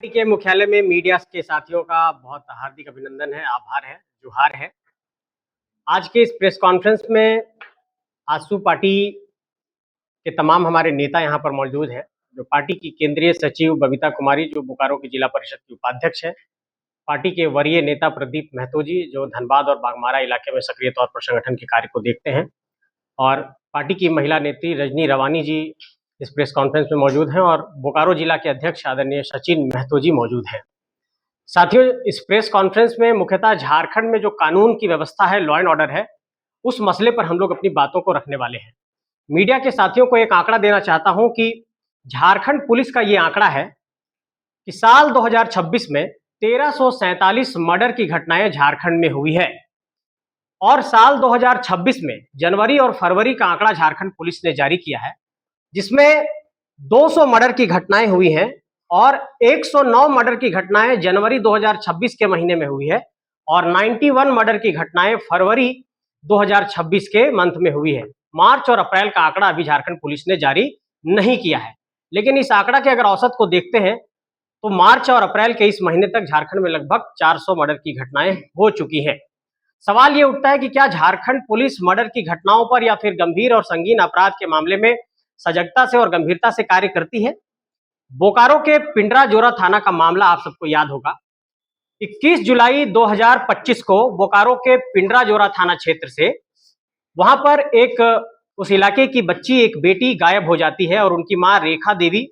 के मुख्यालय में मीडिया के साथियों का बहुत हार्दिक अभिनंदन है, आभार है, जुहार है। आज के इस प्रेस कॉन्फ्रेंस में आजसू पार्टी के तमाम हमारे नेता यहाँ पर मौजूद हैं। जो पार्टी की केंद्रीय सचिव बबीता कुमारी, जो बोकारो की जिला परिषद की उपाध्यक्ष हैं। पार्टी के वरीय नेता प्रदीप महतो जी, जो धनबाद और बागमारा इलाके में सक्रिय तौर पर संगठन के कार्य को देखते हैं। और पार्टी की महिला नेत्री रजनी रवानी जी इस प्रेस कॉन्फ्रेंस में मौजूद हैं और बोकारो जिला के अध्यक्ष आदरणीय सचिन महतो जी मौजूद हैं। साथियों, इस प्रेस कॉन्फ्रेंस में मुख्यतः झारखंड में जो कानून की व्यवस्था है, लॉ एंड ऑर्डर है, उस मसले पर हम लोग अपनी बातों को रखने वाले हैं। मीडिया के साथियों को एक आंकड़ा देना चाहता हूं कि झारखंड पुलिस का ये आंकड़ा है कि साल 2026 में 1347 मर्डर की घटनाएं झारखंड में हुई है। और साल 2026 में जनवरी और फरवरी का आंकड़ा झारखंड पुलिस ने जारी किया है, जिसमें 200 मर्डर की घटनाएं हुई हैं और 109 मर्डर की घटनाएं जनवरी 2026 के महीने में हुई है और 91 मर्डर की घटनाएं फरवरी 2026 के मंथ में हुई है। मार्च और अप्रैल का आंकड़ा अभी झारखंड पुलिस ने जारी नहीं किया है, लेकिन इस आंकड़ा के अगर औसत को देखते हैं तो मार्च और अप्रैल के इस महीने तक झारखंड में लगभग 400 मर्डर की घटनाएं हो चुकी हैं। सवाल ये उठता है कि क्या झारखंड पुलिस मर्डर की घटनाओं पर या फिर गंभीर और संगीन अपराध के मामले में सजगता से और गंभीरता से कार्य करती है? बोकारो के पिंडरा जोरा थाना का मामला आप सबको याद होगा। 21 जुलाई 2025 को बोकारो के पिंडरा जोरा थाना क्षेत्र से वहां पर एक उस इलाके की बच्ची, एक बेटी गायब हो जाती है और उनकी मां रेखा देवी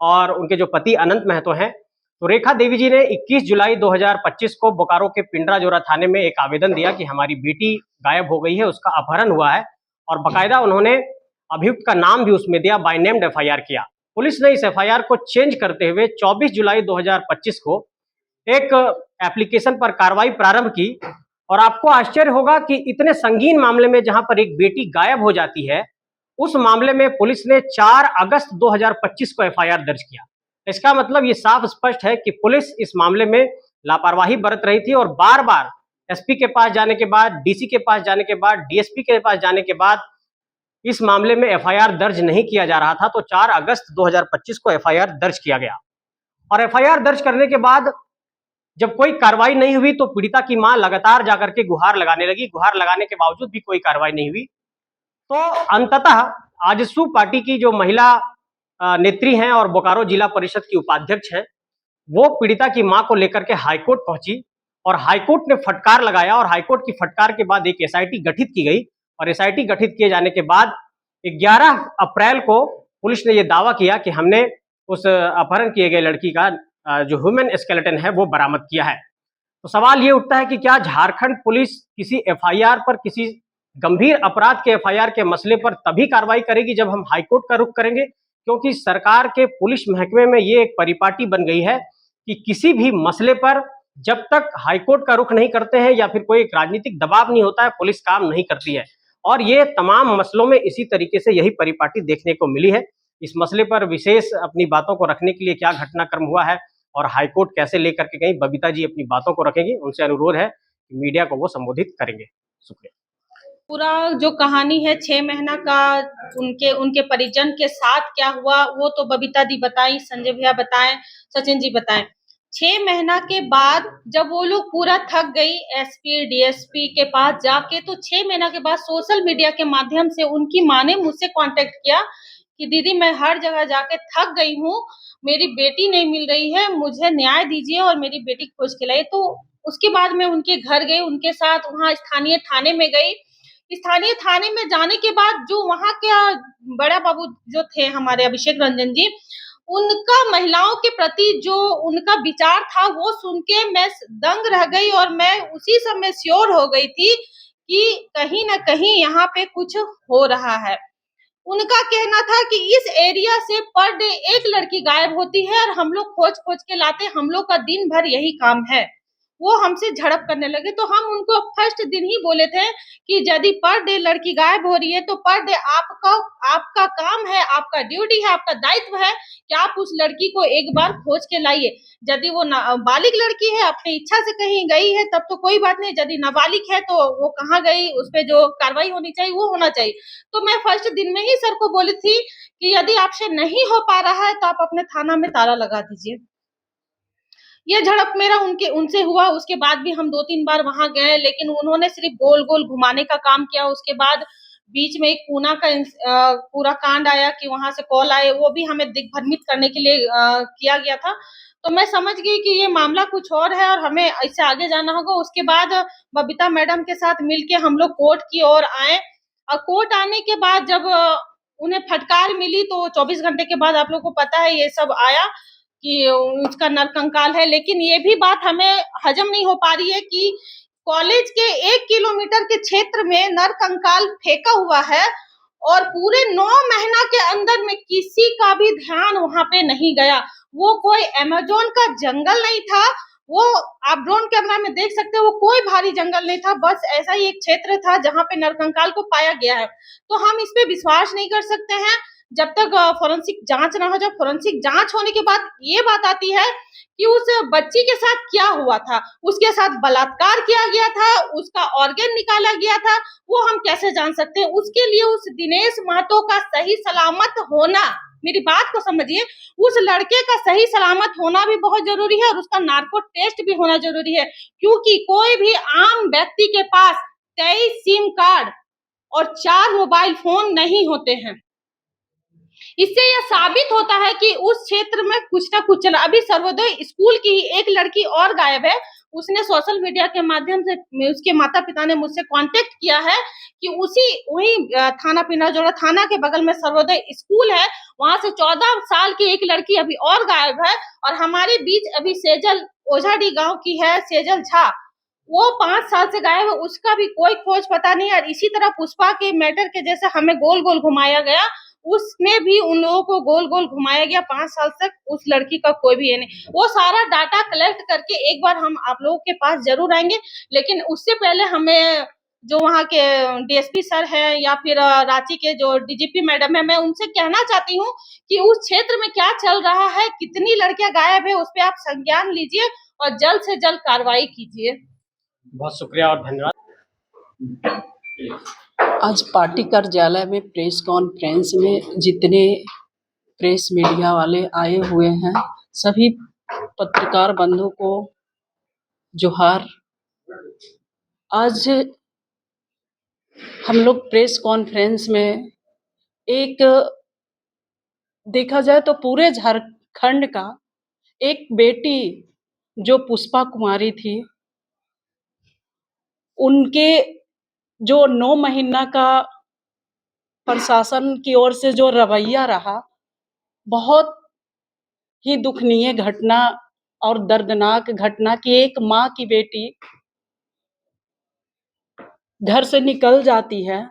और उनके जो पति अनंत महतो हैं, तो रेखा देवी जी ने 21 जुलाई 2025 को बोकारो के पिंडरा जोरा थाने में एक आवेदन दिया कि हमारी बेटी गायब हो गई है, उसका अपहरण हुआ है। और बाकायदा उन्होंने अभियुक्त का नाम भी उसमें दिया, बाय नेम्ड एफआईआर किया। पुलिस ने इस एफआईआर को चेंज करते हुए 24 जुलाई 2025 को एक एप्लीकेशन पर कार्रवाई प्रारंभ की। और आपको आश्चर्य होगा कि इतने संगीन मामले में, जहां पर एक बेटी गायब हो जाती है, उस मामले में पुलिस ने 4 अगस्त 2025 को एफआईआर दर्ज किया। इसका मतलब ये साफ स्पष्ट है कि पुलिस इस मामले में लापरवाही बरत रही थी और बार बार एसपी के पास जाने के बाद, डीसी के पास जाने के बाद, डीएसपी के पास जाने के बाद इस मामले में एफआईआर दर्ज नहीं किया जा रहा था। तो 4 अगस्त 2025 को एफआईआर दर्ज किया गया और एफआईआर दर्ज करने के बाद जब कोई कार्रवाई नहीं हुई तो पीड़िता की मां लगातार जाकर के गुहार लगाने लगी। गुहार लगाने के बावजूद भी कोई कार्रवाई नहीं हुई। तो अंततः आजसू पार्टी की जो महिला नेत्री हैं और बोकारो जिला परिषद की उपाध्यक्ष हैं, वो पीड़िता की मां को लेकर के हाईकोर्ट पहुंची और हाईकोर्ट ने फटकार लगाया और हाईकोर्ट की फटकार के बाद एक एसआईटी गठित की गई। और एसआईटी गठित किए जाने के बाद 11 अप्रैल को पुलिस ने यह दावा किया कि हमने उस अपहरण किए गए लड़की का जो ह्यूमन स्केलेटन है वो बरामद किया है। तो सवाल ये उठता है कि क्या झारखंड पुलिस किसी एफआईआर पर, किसी गंभीर अपराध के एफआईआर के मसले पर तभी कार्रवाई करेगी जब हम हाईकोर्ट का रुख करेंगे? क्योंकि सरकार के पुलिस महकमे में ये एक परिपाटी बन गई है कि किसी भी मसले पर जब तक हाईकोर्ट का रुख नहीं करते हैं या फिर कोई एक राजनीतिक दबाव नहीं होता है, पुलिस काम नहीं करती है। और ये तमाम मसलों में इसी तरीके से यही परिपाटी देखने को मिली है। इस मसले पर विशेष अपनी बातों को रखने के लिए क्या घटनाक्रम हुआ है और हाईकोर्ट कैसे लेकर के गई, बबीता जी अपनी बातों को रखेंगी। उनसे अनुरोध है कि मीडिया को वो संबोधित करेंगे। शुक्रिया। पूरा जो कहानी है 6 महीना का, उनके परिजन के साथ क्या हुआ वो तो बबीता दी बताई, संजय भैया बताएं, सचिन जी बताएं। 6 महीना के बाद जब वो लोग पूरा थक गई एसपी डीएसपी के पास जाके, तो 6 महीना के बाद सोशल मीडिया के माध्यम से उनकी माँ ने मुझसे कांटेक्ट किया कि दीदी मैं हर जगह जाके थक गई हूँ, मेरी बेटी नहीं मिल रही है, मुझे न्याय दीजिए और मेरी बेटी खोज के लाइए। तो उसके बाद मैं उनके घर गई, उनके साथ वहाँ स्थानीय थाने में गई। स्थानीय थाने में जाने के बाद जो वहाँ के बड़ा बाबू जो थे हमारे अभिषेक रंजन जी, उनका महिलाओं के प्रति जो उनका विचार था वो सुन के मैं दंग रह गई और मैं उसी समय श्योर हो गई थी कि कहीं ना कहीं यहाँ पे कुछ हो रहा है। उनका कहना था कि इस एरिया से पर डे एक लड़की गायब होती है और हम लोग खोज खोज के लाते, हम लोग का दिन भर यही काम है। वो हमसे झड़प करने लगे। तो हम उनको फर्स्ट दिन ही बोले थे कि यदि पर डे लड़की गायब हो रही है तो पर डे आपका काम है, आपका ड्यूटी है, आपका दायित्व है कि आप उस लड़की को एक बार खोज के लाइए। यदि वो नाबालिग लड़की है, अपनी इच्छा से कहीं गई है, तब तो कोई बात नहीं। यदि नाबालिग है तो वो कहाँ गई, उस पर जो कार्रवाई होनी चाहिए वो होना चाहिए। तो मैं फर्स्ट दिन में ही सर को बोली थी कि यदि आपसे नहीं हो पा रहा है तो आप अपने थाना में ताला लगा दीजिए। ये झड़प मेरा उनके उनसे हुआ। उसके बाद भी हम 2-3 बार वहां गए, लेकिन उन्होंने सिर्फ गोल गोल घुमाने का काम किया। उसके बाद बीच में एक पूना का पूरा कांड आया कि वहां से कॉल आए, वो भी हमें दिग्भ्रमित करने के लिए किया गया था। तो मैं समझ गई कि ये मामला कुछ और है और हमें इससे आगे जाना होगा। उसके बाद बबीता मैडम के साथ मिलके हम लोग कोर्ट की ओर आए, और कोर्ट आने के बाद जब उन्हें फटकार मिली तो 24 घंटे के बाद आप लोग को पता है ये सब आया कि उसका नरकंकाल है। लेकिन ये भी बात हमें हजम नहीं हो पा रही है कि कॉलेज के 1 किलोमीटर के क्षेत्र में नरकंकाल फेंका हुआ है और पूरे 9 महीना के अंदर में किसी का भी ध्यान वहां पे नहीं गया। वो कोई अमेज़न का जंगल नहीं था, वो आप ड्रोन कैमरा में देख सकते हो, वो कोई भारी जंगल नहीं था, बस ऐसा ही एक क्षेत्र था जहां पे नरकंकाल को पाया गया है। तो हम इस पे विश्वास नहीं कर सकते हैं जब तक फोरेंसिक जांच ना हो जाए। फोरेंसिक जांच होने के बाद ये बात आती है कि उस बच्ची के साथ क्या हुआ था, उसके साथ बलात्कार किया गया था, उसका ऑर्गन निकाला गया था, वो हम कैसे जान सकते हैं। उसके लिए उस दिनेश महतो का सही सलामत होना, मेरी बात को समझिए, उस लड़के का सही सलामत होना भी बहुत जरूरी है और उसका नार्को टेस्ट भी होना जरूरी है, क्योंकि कोई भी आम व्यक्ति के पास 23 सिम कार्ड और 4 मोबाइल फोन नहीं होते हैं। इससे यह साबित होता है कि उस क्षेत्र में कुछ ना कुछ चला। अभी सर्वोदय स्कूल की एक लड़की और गायब है। उसने सोशल मीडिया के माध्यम से, उसके माता पिता ने मुझसे कांटेक्ट किया है कि वही थाना पिनाजोड़ा थाना के बगल में सर्वोदय स्कूल है, वहां से 14 साल की एक लड़की अभी और गायब है। और हमारे बीच अभी सेजल ओझाडी गांव की है, सेजल झा, वो 5 साल से गायब है, उसका भी कोई खोज पता नहीं। और इसी तरह पुष्पा के मैटर के जैसे हमें गोल गोल घुमाया गया, उसमें भी उन लोगों को गोल गोल घुमाया गया। 5 साल तक उस लड़की का कोई भी है नहीं। वो सारा डाटा कलेक्ट करके एक बार हम आप लोगों के पास जरूर आएंगे, लेकिन उससे पहले हमें जो वहाँ के डीएसपी सर है या फिर रांची के जो डीजीपी मैडम है, मैं उनसे कहना चाहती हूँ कि उस क्षेत्र में क्या चल रहा है, कितनी लड़कियां गायब है, उस पर आप संज्ञान लीजिए और जल्द से जल्द कार्रवाई कीजिए। बहुत शुक्रिया और धन्यवाद। आज पार्टी कार्यालय में प्रेस कॉन्फ्रेंस में जितने प्रेस मीडिया वाले आए हुए हैं, सभी पत्रकार बंधु को जोहार। आज हम लोग प्रेस कॉन्फ्रेंस में एक, देखा जाए तो पूरे झारखंड का एक बेटी जो पुष्पा कुमारी थी, उनके जो 9 महीना का प्रशासन की ओर से जो रवैया रहा, बहुत ही दुखनीय घटना और दर्दनाक घटना कि एक माँ की बेटी घर से निकल जाती है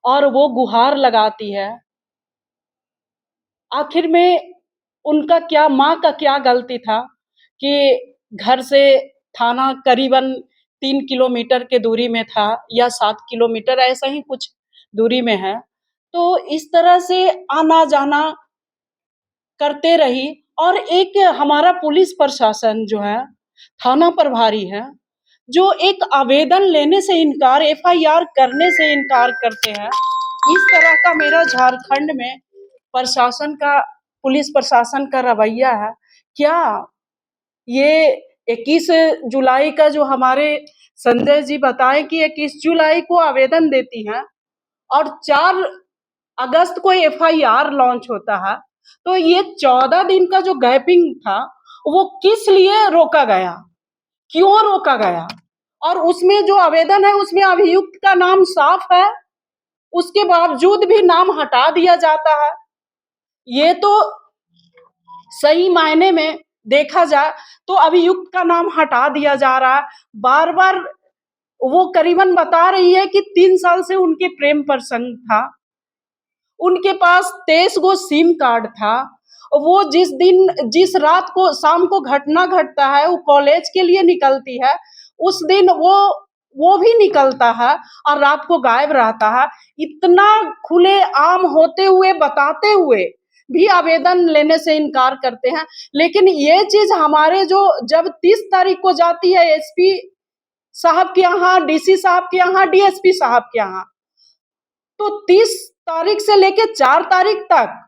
और वो गुहार लगाती है। आखिर में उनका क्या, माँ का क्या गलती था कि घर से थाना करीबन 3 किलोमीटर के दूरी में था या 7 किलोमीटर ऐसा ही कुछ दूरी में है। तो इस तरह से आना जाना करते रही। और एक हमारा पुलिस प्रशासन जो है, थाना प्रभारी है, जो एक आवेदन लेने से इनकार, एफआईआर करने से इनकार करते हैं। इस तरह का मेरा झारखंड में प्रशासन का, पुलिस प्रशासन का रवैया है। क्या ये 21 जुलाई का जो हमारे संजय जी बताएं कि 21 जुलाई को आवेदन देती हैं और 4 अगस्त को एफआईआर लॉन्च होता है, तो ये 14 दिन का जो गैपिंग था वो किस लिए रोका गया, क्यों रोका गया? और उसमें जो आवेदन है उसमें अभियुक्त का नाम साफ है, उसके बावजूद भी नाम हटा दिया जाता है। ये तो सही मायने में देखा जाए तो अभियुक्त का नाम हटा दिया जा रहा है। बार बार वो करीबन बता रही है कि 3 साल से उनके प्रेम प्रसंग था, उनके पास 23 गो सिम कार्ड था। वो जिस रात को, शाम को घटना घटता है, वो कॉलेज के लिए निकलती है, उस दिन वो भी निकलता है और रात को गायब रहता है। इतना खुले आम होते हुए, बताते हुए भी आवेदन लेने से इनकार करते हैं। लेकिन ये चीज हमारे जो जब 30 तारीख को जाती है एसपी साहब के यहाँ, डीसी साहब के यहाँ, डीएसपी साहब के यहाँ, तो 30 तारीख से लेके 4 तारीख तक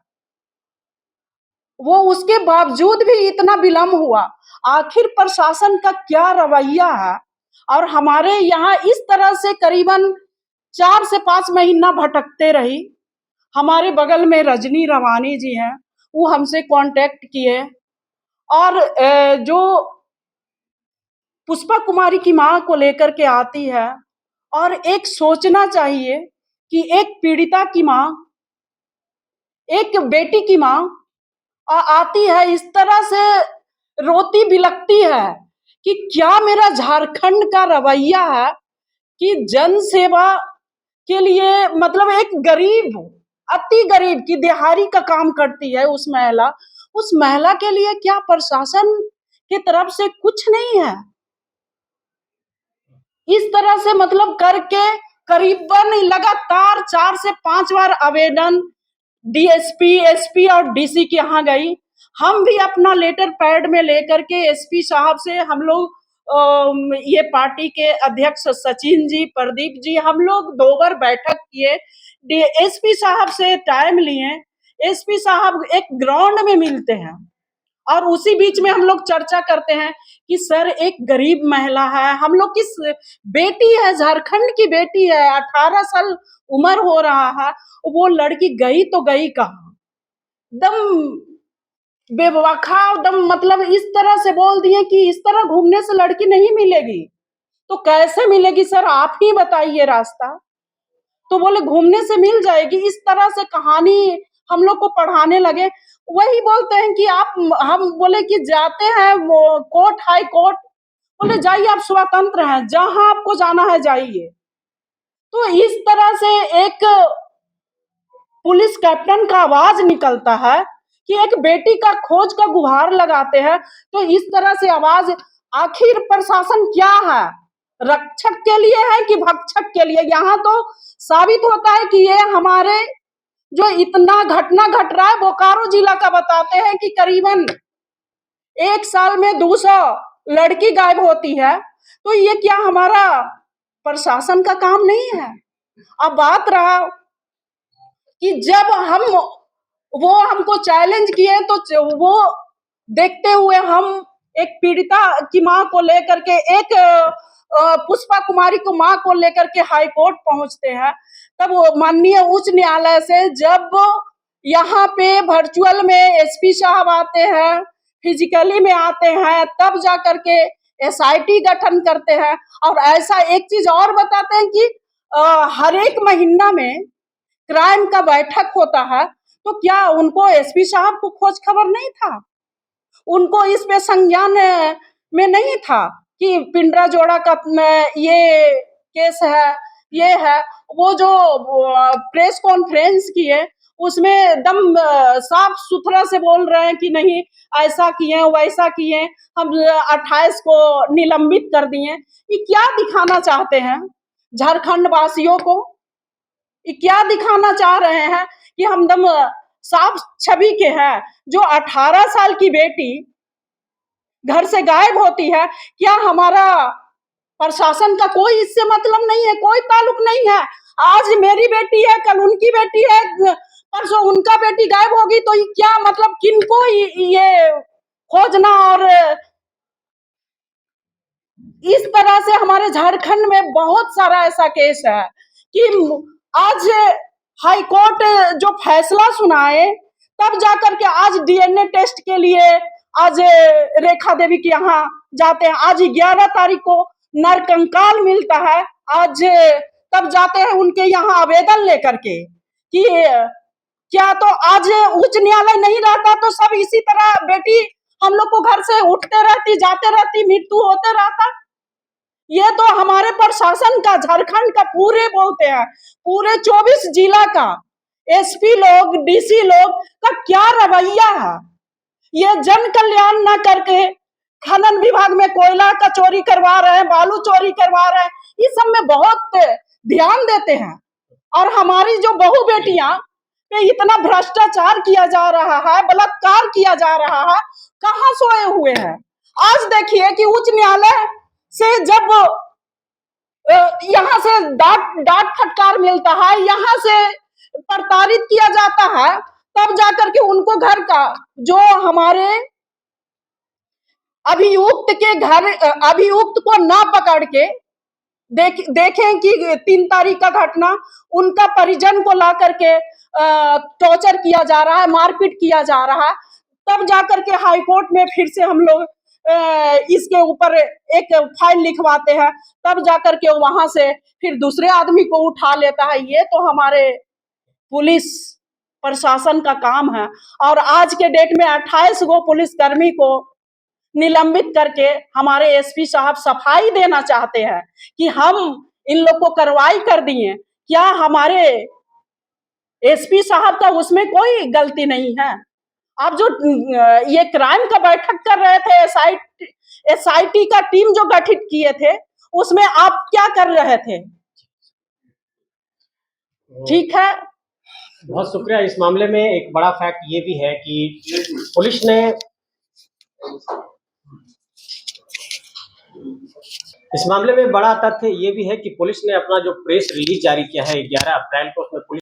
वो उसके बावजूद भी इतना विलम्ब हुआ। आखिर प्रशासन का क्या रवैया है? और हमारे यहाँ इस तरह से करीबन 4 से 5 महीना भटकते रही। हमारे बगल में रजनी रवानी जी हैं, वो हमसे कांटेक्ट किए और जो पुष्पा कुमारी की माँ को लेकर के आती है। और एक सोचना चाहिए कि एक पीड़िता की माँ, एक बेटी की माँ आती है, इस तरह से रोती बिलखती है कि क्या मेरा झारखंड का रवैया है कि जन सेवा के लिए, मतलब एक गरीब, अति गरीब की दिहाड़ी का काम करती है उस महिला के लिए क्या प्रशासन की तरफ से कुछ नहीं है? इस तरह से मतलब करके करीबन लगातार 4 से 5 बार आवेदन डीएसपी, एसपी और डीसी के यहाँ गई। हम भी अपना लेटर पैड में लेकर के एसपी साहब से, हम लोग ये पार्टी के अध्यक्ष सचिन जी, प्रदीप जी, हम लोग 2 बार बैठक किए, एसपी साहब से टाइम लिए। एसपी साहब एक ग्राउंड में मिलते हैं और उसी बीच में हम लोग चर्चा करते हैं कि सर एक गरीब महिला है, हम लोग की बेटी है, झारखंड की बेटी है, 18 साल उम्र हो रहा है, वो लड़की गई तो गई कहाँ? दम बेवफा, दम मतलब इस तरह से बोल दिए कि इस तरह घूमने से लड़की नहीं मिलेगी। तो कैसे मिलेगी सर, आप ही बताइए रास्ता। तो बोले घूमने से मिल जाएगी। इस तरह से कहानी हम लोग को पढ़ाने लगे। वही बोलते हैं कि आप, हम बोले कि जाते हैं वो कोर्ट, हाई कोर्ट। बोले जाइए, आप स्वतंत्र हैं, जहां आपको जाना है जाइए। तो इस तरह से एक पुलिस कैप्टन का आवाज निकलता है कि एक बेटी का खोज का गुहार लगाते हैं। तो इस तरह से आवाज, आखिर प्रशासन क्या है, रक्षक के लिए है कि भक्षक के लिए? यहाँ तो साबित होता है कि ये हमारे जो इतना घटना घट रहा है, बोकारो जिला का बताते हैं कि करीबन 1 साल में 200 लड़की गायब होती है। तो ये क्या हमारा प्रशासन का काम नहीं है? अब बात रहा कि जब वो हमको चैलेंज किए, तो वो देखते हुए हम एक पीड़िता की मां को लेकर के, एक पुष्पा कुमारी को मां को लेकर के हाई कोर्ट पहुंचते हैं। तब माननीय उच्च न्यायालय से जब यहाँ पे वर्चुअल में एसपी साहब आते हैं, फिजिकली में आते हैं, तब जा करके एसआईटी गठन करते हैं। और ऐसा एक चीज और बताते हैं कि हर एक महीना में क्राइम का बैठक होता है। तो क्या उनको एसपी साहब को खोज खबर नहीं था? उनको इस पे संज्ञान में नहीं था कि पिंडरा जोड़ा का ये केस है, ये है? वो जो प्रेस कॉन्फ्रेंस किए, उसमें एकदम साफ सुथरा से बोल रहे हैं कि नहीं ऐसा किए, वैसा किए, हम 28 को निलंबित कर दिए। ये क्या दिखाना चाहते हैं झारखंड वासियों को? ये क्या दिखाना चाह रहे हैं कि हम दम साफ छवि के हैं? जो 18 साल की बेटी घर से गायब होती है, क्या हमारा प्रशासन का कोई इससे मतलब नहीं है, कोई ताल्लुक नहीं है? आज मेरी बेटी है, कल उनकी बेटी है, परसों उनका बेटी गायब होगी, तो क्या मतलब किनको ये खोजना? और इस तरह से हमारे झारखंड में बहुत सारा ऐसा केस है कि आज हाई कोर्ट जो फैसला सुनाए, तब जाकर के आज डीएनए टेस्ट के लिए आज रेखा देवी के यहाँ जाते हैं। आज 11 तारीख को नरकंकाल मिलता है, आज तब जाते हैं उनके यहाँ आवेदन लेकर के कि क्या तो आज उच्च न्यायालय नहीं रहता तो सब इसी तरह बेटी हम लोग को घर से उठते रहती, जाते रहती, मृत्यु होते रहता। ये तो हमारे प्रशासन का, झारखंड का, पूरे बोलते हैं पूरे 24 जिला का एसपी लोग, डीसी लोग का क्या रवैया है? ये जन कल्याण ना करके खनन विभाग में कोयला का चोरी करवा रहे हैं, बालू चोरी करवा रहे हैं, इस सब में बहुत ध्यान देते हैं। और हमारी जो बहू बेटियां पे इतना भ्रष्टाचार किया जा रहा है, बलात्कार किया जा रहा है, कहाँ सोए हुए हैं? आज देखिए कि उच्च न्यायालय से जब यहाँ से डांट फटकार मिलता है, यहाँ से प्रताड़ित किया जाता है, तब जाकर के उनको घर का जो हमारे अभियुक्त के घर अभियुक्त को ना पकड़ के देखें कि 3 तारीख का घटना उनका परिजन को ला करके टॉर्चर किया जा रहा है, मारपीट किया जा रहा है, तब जाकर के हाई कोर्ट में फिर से हम लोग इसके ऊपर एक फाइल लिखवाते हैं, तब जाकर के वहां से फिर दूसरे आदमी को उठा लेता है। ये तो हमारे पुलिस प्रशासन का काम है। और आज के डेट में 28 गो पुलिसकर्मी को निलंबित करके हमारे एसपी साहब सफाई देना चाहते हैं कि हम इन लोग को कार्रवाई कर दिए। क्या हमारे एसपी साहब का उसमें कोई गलती नहीं है? आप जो ये क्राइम का बैठक कर रहे थे, एसआईटी का टीम जो गठित किए थे, उसमें आप क्या कर रहे थे? ठीक है, बहुत शुक्रिया। इस मामले में एक बड़ा फैक्ट ये भी है कि पुलिस ने इस मामले में बड़ा तथ्य ये भी है कि पुलिस ने अपना जो प्रेस रिलीज जारी किया है 11 अप्रैल को, उसमें पुलिस